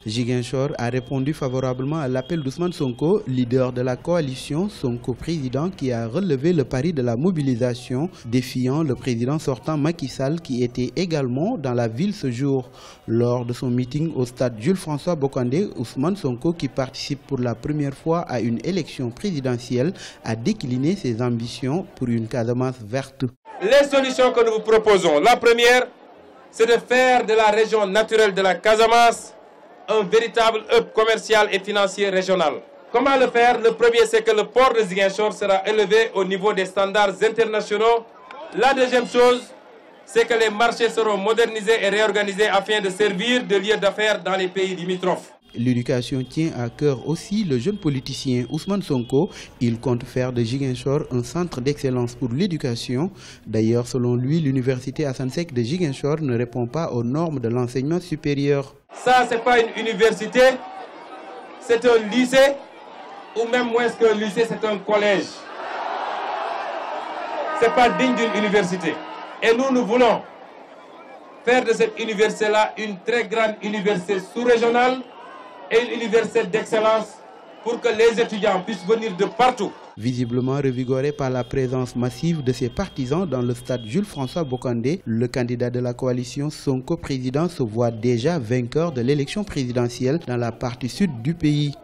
Ziguinchor a répondu favorablement à l'appel d'Ousmane Sonko, leader de la coalition Sonko Président, qui a relevé le pari de la mobilisation, défiant le président sortant Macky Sall qui était également dans la ville ce jour. Lors de son meeting au stade Jules-François Bocandé, Ousmane Sonko, qui participe pour la première fois à une élection présidentielle, a décliné ses ambitions pour une Casamance verte. Les solutions que nous vous proposons, la première, c'est de faire de la région naturelle de la Casamance un véritable hub commercial et financier régional. Comment le faire? Le premier, c'est que le port de Ziguinchor sera élevé au niveau des standards internationaux. La deuxième chose, c'est que les marchés seront modernisés et réorganisés afin de servir de lieu d'affaires dans les pays limitrophes. L'éducation tient à cœur aussi le jeune politicien Ousmane Sonko. Il compte faire de Ziguinchor un centre d'excellence pour l'éducation. D'ailleurs, selon lui, l'université Assane Seck de Ziguinchor ne répond pas aux normes de l'enseignement supérieur. Ça, ce n'est pas une université, c'est un lycée, ou même moins qu'un lycée, c'est un collège. Ce n'est pas digne d'une université. Et nous voulons faire de cette université-là une très grande université sous-régionale et une université d'excellence pour que les étudiants puissent venir de partout. Visiblement revigoré par la présence massive de ses partisans dans le stade Jules-François Bocandé, le candidat de la coalition Sonko Président se voit déjà vainqueur de l'élection présidentielle dans la partie sud du pays.